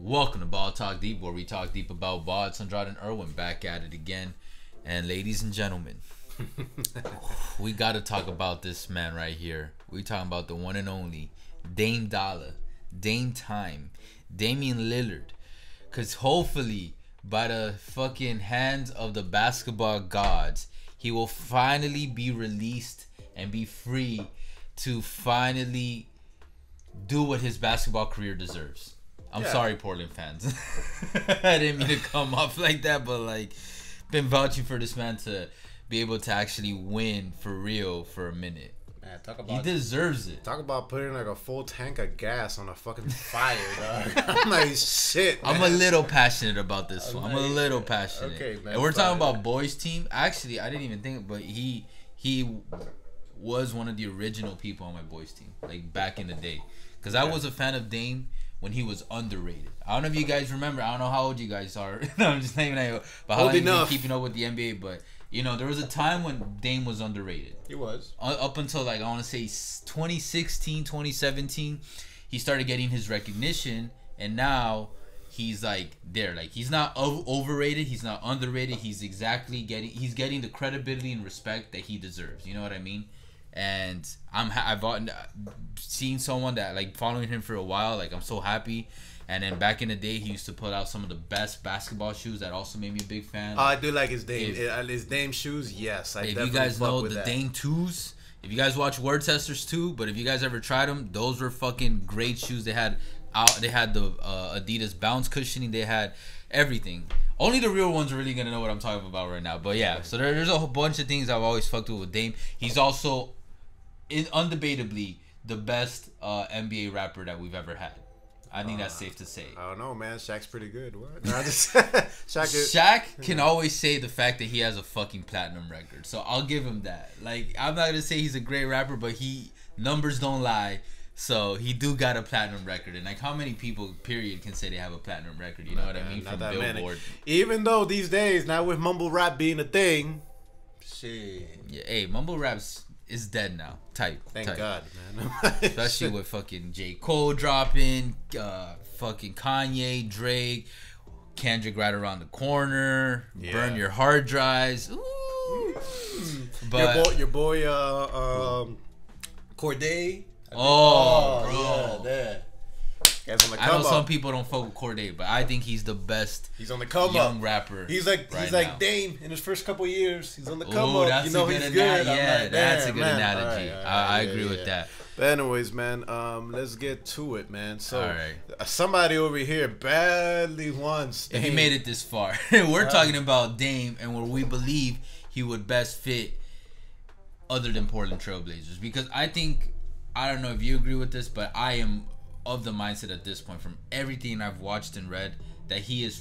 Welcome to Ball Talk Deep, where we talk deep about ball. It's Andrade and Irwin back at it again. And ladies and gentlemen, we got to talk about this man right here. We talking about the one and only Dame Dolla, Dame Time, Damian Lillard. Because hopefully, by the fucking hands of the basketball gods, he will finally be released and be free to finally do what his basketball career deserves. I'm sorry, Portland fans. I didn't mean to come off like that, but like, been vouching for this man to be able to actually win for real for a minute. Man, he deserves it. Talk about putting like a full tank of gas on a fucking fire, dog. I'm like, shit, man. I'm a little passionate about this one. I'm a little passionate. Okay, man. And we're talking about boys team. Actually, I didn't even think, but he was one of the original people on my boys team, like back in the day. Because I was a fan of Dame when he was underrated. I don't know if you guys remember. I don't know how old you guys are. No, I'm just saying that. But how long you've been keeping up with the NBA. But, you know, there was a time when Dame was underrated. He was. Up until, like, I want to say 2016, 2017, he started getting his recognition. And now he's, like, there. Like, he's not overrated. He's not underrated. He's getting the credibility and respect that he deserves. You know what I mean? And I've seen someone that, like, following him for a while. Like, I'm so happy. And then back in the day, he used to put out some of the best basketball shoes that also made me a big fan. I do like his Dame shoes. Yes, I definitely if you guys know the that. Dame 2s, if you guys watch Word Testers too, but if you guys ever tried them, those were fucking great shoes. They had the Adidas bounce cushioning. They had everything. Only the real ones are really gonna know what I'm talking about right now. But yeah, so there's a whole bunch of things I've always fucked with Dame. He's also undebatably the best NBA rapper that we've ever had. I think that's safe to say. I don't know, man. Shaq's pretty good. What? No, Shaq can always say the fact that he has a fucking platinum record. So I'll give him that. Like, I'm not gonna say he's a great rapper, but numbers don't lie. So he do got a platinum record, and like, how many people, period, can say they have a platinum record? You know what I mean? From Billboard. Many. Even though these days, now with mumble rap being a thing, shit. Yeah, hey, mumble raps is dead now. Thank God, man. Especially with fucking J. Cole dropping, fucking Kanye, Drake, Kendrick right around the corner. Yeah. Burn your hard drives. Ooh. But your boy, Corday. Oh, bro. Yeah, I know some people don't fuck with Corday, but I think he's the best. He's on the come young up. Rapper. He's like Dame in his first couple years. He's on the come up. That's you know, a good he's good. Yeah, that's a good analogy. All right, I agree with that. But anyways, man, let's get to it, man. So somebody over here badly wants Dame. If he made it this far, we're talking about Dame and where we believe he would best fit other than Portland Trailblazers. Because I don't know if you agree with this, but I am of the mindset at this point, from everything I've watched and read, that he is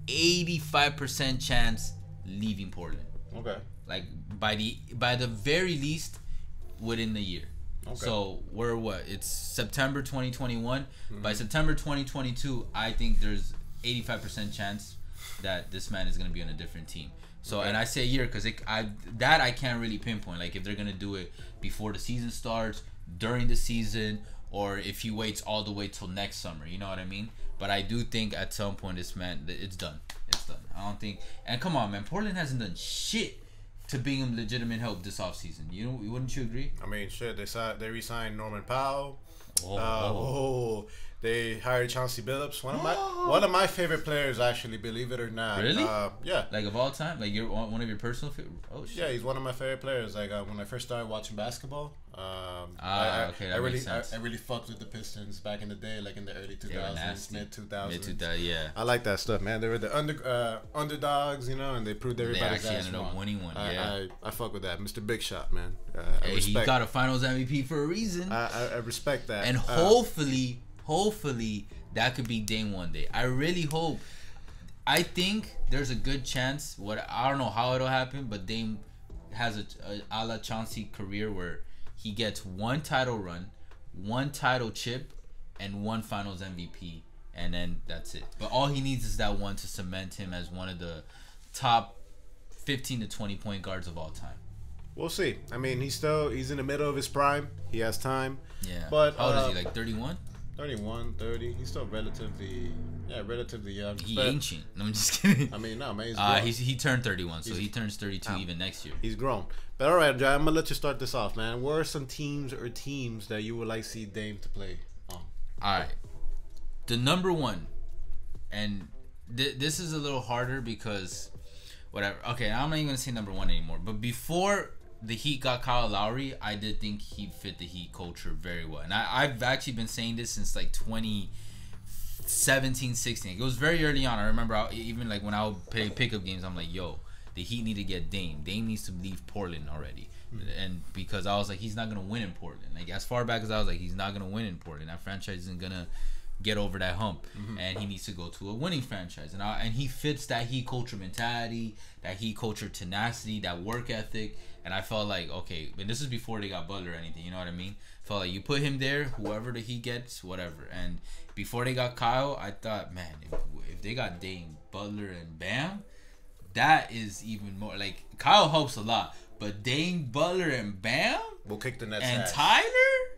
85% chance leaving Portland. Okay. Like by the very least within the year. Okay. So we're it's September 2021. Mm-hmm. By September 2022, I think there's 85% chance that this man is going to be on a different team. So, and I say a year because I can't really pinpoint. Like, if they're going to do it before the season starts, during the season, or if he waits all the way till next summer. You know what I mean? But I do think at some point this man, it's done. It's done. I don't think. And come on, man, Portland hasn't done shit to bring him legitimate help this offseason. Wouldn't you agree? I mean, shit. They re-signed Norman Powell. They hired Chauncey Billups, one of my favorite players, actually, believe it or not. Really? Yeah. Like, of all time? Like, you're one of your personal favorite? Oh, shit. Yeah, he's one of my favorite players. Like, when I first started watching basketball, that makes sense. I really fucked with the Pistons back in the day, like in the early 2000s, mid-2000s. Mid-2000s, yeah. I like that stuff, man. They were the underdogs, you know, and they proved everybody's ass wrong. They actually ended up winning one, yeah. I fuck with that. Mr. Big Shot, man. He got a Finals MVP for a reason. I respect that. And hopefully that could be Dame one day. I really hope. I think there's a good chance. I don't know how it'll happen, but Dame has a la Chauncey career where he gets one title run, one title chip, and one Finals MVP, and then that's it. But all he needs is that one to cement him as one of the top 15 to 20 point guards of all time. We'll see. I mean, he's in the middle of his prime. He has time. Yeah. But how old is he? Like 31? 31, 30. He's still relatively young. He ancient. No, I'm just kidding. I mean, no, man. He turned 31, so he turns 32 even next year. He's grown. But all right, Jai, I'm gonna let you start this off, man. Where are some teams that you would like to see Dame to play on? All right, the number one, and this is a little harder because whatever. Okay, I'm not even gonna say number one anymore. But before the Heat got Kyle Lowry, I did think he fit the Heat culture very well. And I've actually been saying this since like 2017, 16. It was very early on. I remember even like when I would play pickup games, I'm like, yo, the Heat need to get Dame. Dame needs to leave Portland already. And because I was like, he's not going to win in Portland. Like as far back as I was like, he's not going to win in Portland. That franchise isn't going to get over that hump, and he needs to go to a winning franchise, and he fits that Heat culture mentality, that Heat culture tenacity, that work ethic. And I felt like, okay, and this is before they got Butler or anything, you know what I mean? Felt like you put him there, whoever the Heat gets, whatever. And before they got Kyle, I thought, man, if they got Dame, Butler, and Bam, that is even more. Like Kyle helps a lot, but Dame, Butler, and Bam, we'll kick the Nets and ass. Tyler,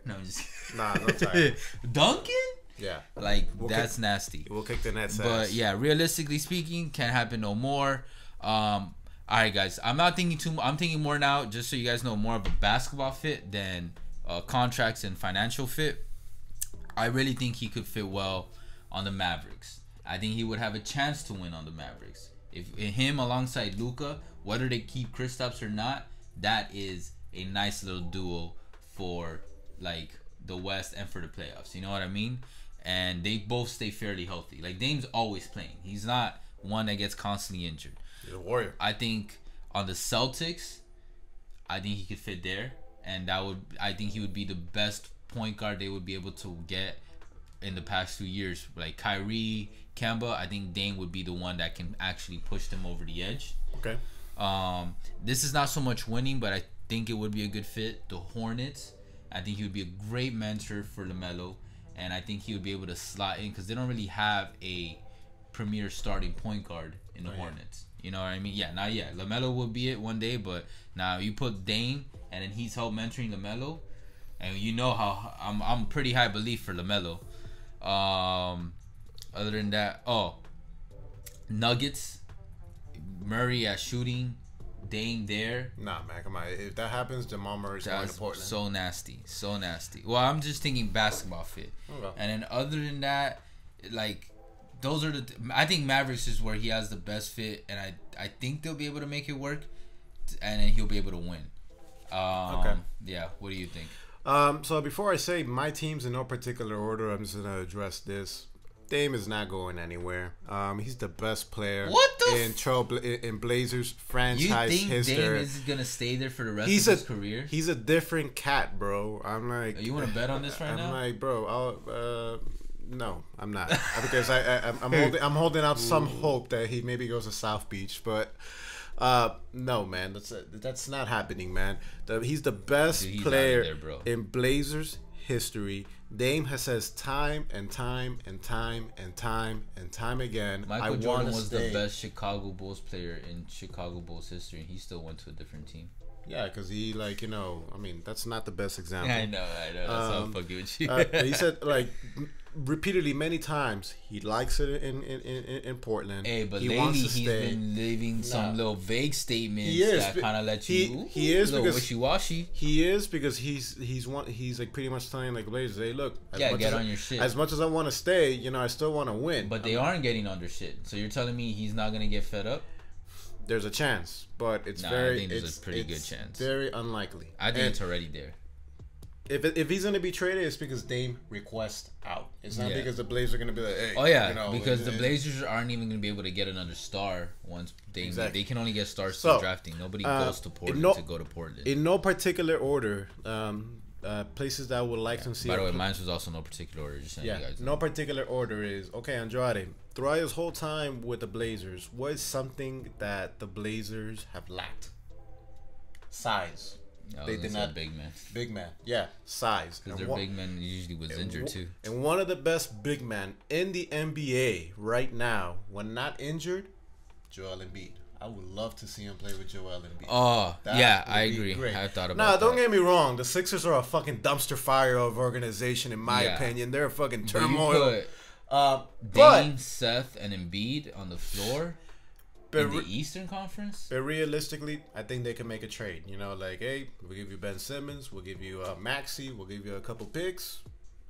no, I'm just no Tyler. Duncan. Yeah, like that's nasty. We'll kick the Nets ass. But yeah, realistically speaking, can't happen no more. All right, guys. I'm not thinking I'm thinking more now, just so you guys know, more of a basketball fit than contracts and financial fit. I really think he could fit well on the Mavericks. I think he would have a chance to win on the Mavericks. If him alongside Luka, whether they keep Kristaps or not, that is a nice little duo for like the West and for the playoffs. You know what I mean? And they both stay fairly healthy. Like Dame's always playing. He's not one that gets constantly injured. He's a warrior. I think on the Celtics, I think he could fit there, and I think he would be the best point guard they would be able to get in the past 2 years. Like Kyrie, Kemba, I think Dame would be the one that can actually push them over the edge. Okay. This is not so much winning, but I think it would be a good fit. The Hornets, I think he would be a great mentor for LaMelo, and I think he would be able to slot in because they don't really have a premier starting point guard in the Hornets. You know what I mean? Yeah, not yet. LaMelo will be it one day, but now you put Dame, and then he's helped mentoring LaMelo, and you know how I'm pretty high belief for LaMelo. Other than that, Nuggets, Murray at shooting, Dame there. Nah, man, come on. If that happens, Jamal Murray's going to Portland. So nasty. Well, I'm just thinking basketball fit. Okay. And then other than that, like, those are I think Mavericks is where he has the best fit, and I think they'll be able to make it work, and then he'll be able to win. Okay. Yeah. What do you think? So before I say my teams in no particular order, I'm just gonna address this. Dame is not going anywhere. He's the best player in Blazers franchise history. You think Dame is gonna stay there for the rest of his career? He's a different cat, bro. I'm like, you want to bet on this now? I'm like, bro, no, I'm not, because I'm holding out some hope that he maybe goes to South Beach, but no, man, that's not happening, man. He's the best player in Blazers history. Dame has says time and time again, Michael Jordan was the best Chicago Bulls player in Chicago Bulls history, and he still went to a different team. Yeah, because he, like, I mean, that's not the best example. I know. That's how I'm fucking with you. He said, like, repeatedly many times he likes it in Portland. Hey, but lately he's been leaving some little vague statements that kind of let you. He is because wishy-washy. He is because he's like pretty much telling like Blazers, hey, look, get on your shit. As much as I want to stay, I still want to win. But they aren't getting on their shit. So you're telling me he's not gonna get fed up? There's a chance, but I think there's a pretty good chance. Very unlikely. I think it's already there. If he's gonna be traded, it's because Dame requests out. It's not because the Blazers are gonna be like, hey. Oh yeah, because the Blazers aren't even gonna be able to get another star once they can only get stars through drafting. Nobody goes to Portland to go to Portland. In no particular order, places that I would like to see. By the way, mine was also no particular order. Just you guys no particular order is okay. Andrade, throughout his whole time with the Blazers, what is something that the Blazers have lacked? Size. They did not big man. Yeah, size. Because their big man usually was injured too. And one of the best big men in the NBA right now, when not injured, Joel Embiid. I would love to see him play with Joel Embiid. Oh, yeah, I agree. Great. I thought about Nah, that. don't get me wrong. The Sixers are a fucking dumpster fire of organization, in my opinion. They're a fucking turmoil. Dame, Seth, and Embiid on the floor in the Eastern Conference. But realistically, I think they can make a trade. You know, like, hey, we'll give you Ben Simmons, we'll give you Maxey, we'll give you a couple picks,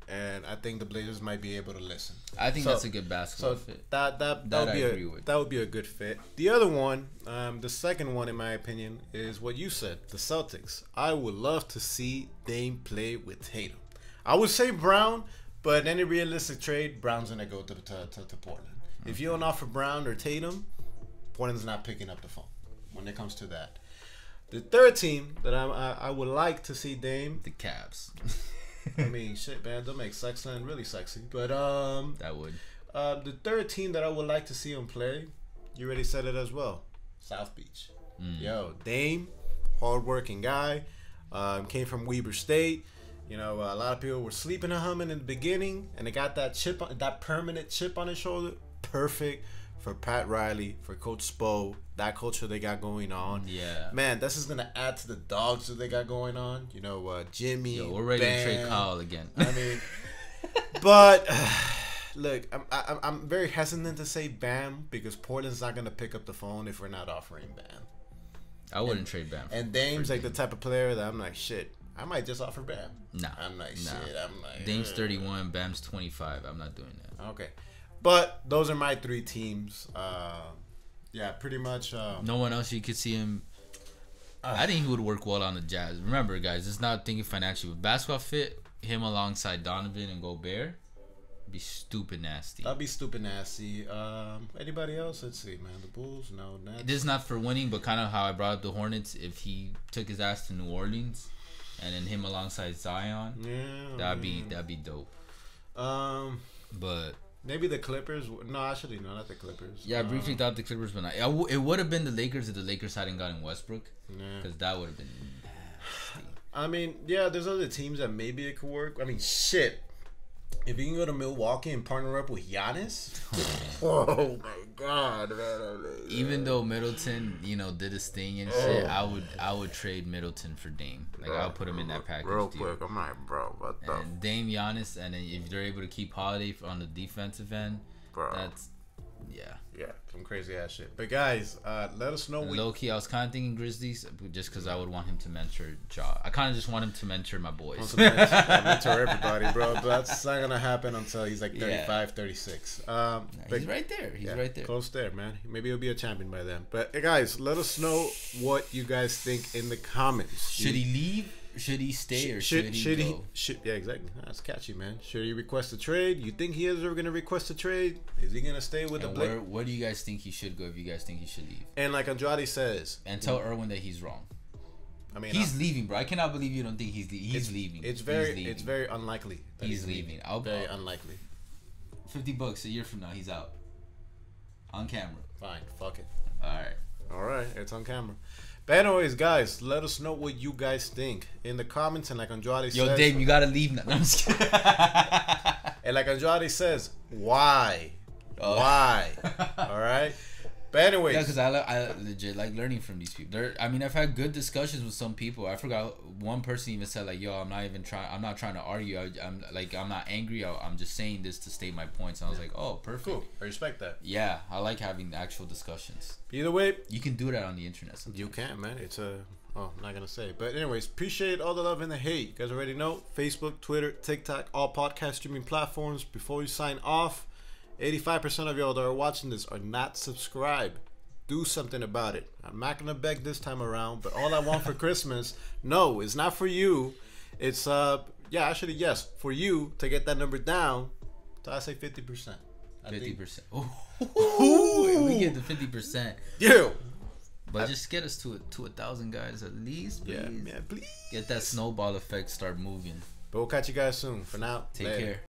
and I think the Blazers might be able to listen. I think that's a good basketball fit. That would be a good fit. The other one, the second one in my opinion, is what you said, the Celtics. I would love to see Dame play with Tatum. I would say Brown, but in any realistic trade, Brown's gonna go to Portland. If you don't offer Brown or Tatum, Portland's not picking up the phone when it comes to that. The third team that I would like to see Dame, the Cavs. I mean, shit, man, they'll make Sexland really sexy. But that would. The third team that I would like to see him play, you already said it as well, South Beach. Yo, Dame, hardworking guy, came from Weber State. You know, a lot of people were sleeping on him in the beginning, and they got that permanent chip on his shoulder. Perfect for Pat Riley, for Coach Spo, that culture they got going on. Yeah. Man, this is going to add to the dogs that they got going on. You know, Jimmy, Yo, we're ready to trade Kyle again. I mean, but look, I'm very hesitant to say Bam because Portland's not going to pick up the phone if we're not offering Bam. I wouldn't trade Bam. And Dame's like the type of player that I'm like, shit, I might just offer Bam. Nah. I'm like, shit, I'm like... Dame's 31, Bam's 25. I'm not doing that. Okay. But those are my three teams. Yeah, pretty much. No one else you could see him. I think he would work well on the Jazz. Remember, guys, it's not thinking financially. With basketball fit, him alongside Donovan and Gobert, be stupid nasty. That'd be stupid nasty. Anybody else? Let's see, man. The Bulls? No. This is not for winning, but kind of how I brought up the Hornets. If he took his ass to New Orleans, and then him alongside Zion, that'd be dope. But maybe the Clippers. No, actually, no, not the Clippers. Yeah, I briefly thought the Clippers, but it would have been the Lakers if the Lakers hadn't gotten Westbrook. Because that would have been nasty. I mean, yeah, there's other teams that maybe it could work. I mean, shit. If you can go to Milwaukee and partner up with Giannis, oh my God, man! Even though Middleton, did his thing and shit, I would trade Middleton for Dame. Like I would put him in that package. Real quick, I'm like, bro, what the? And Dame, Giannis, and then if they're able to keep Holiday on the defensive end, that's some crazy ass shit. But guys, let us know. Low key, I was kind of thinking Grizzlies just because I would want him to mentor Ja. I kind of just want him to mentor my boys. Mentor everybody, bro. But that's not gonna happen until he's like 35, 36. He's right there. He's right there. Close there, man. Maybe he'll be a champion by then. But hey, guys, let us know what you guys think in the comments. Should he leave? Should he stay or should he go? Yeah, exactly. That's catchy, man. Should he request a trade? You think he is ever going to request a trade? Is he going to stay with the Blazers? Where do you guys think he should go if you guys think he should leave? And like Andrade says. And tell Irwin that he's wrong. I mean, he's leaving, bro. I cannot believe you don't think he's leaving. It's very unlikely. He's leaving. Very unlikely. $50 a year from now, he's out. On camera. Fine. Fuck it. All right. It's on camera. But anyways, guys, let us know what you guys think in the comments. And like Andrade says... Yo, Dave, you got to leave now. No, I'm just kidding. And like Andrade says, why? Why? All right? But anyways... Yeah, because I legit like learning from these people. I've had good discussions with some people. I forgot one person even said, like, yo, I'm not trying to argue. I'm not angry. I'm just saying this to state my points. And I was like, oh, perfect. Cool. I respect that. Yeah, I like having actual discussions. Either way... You can do that on the internet sometimes. You can, man. It's a... Oh, I'm not going to say. But anyways, appreciate all the love and the hate. You guys already know. Facebook, Twitter, TikTok, all podcast streaming platforms. Before we sign off... 85% of y'all that are watching this are not subscribed. Do something about it. I'm not going to beg this time around, but all I want for Christmas, no, it's not for you. It's, yes, for you to get that number down. So I say 50%. 50%. Ooh, we get the 50%. Yeah. But just get us to 1,000 guys at least, please. Yeah, please. Get that snowball effect, start moving. But we'll catch you guys soon. For now, take care.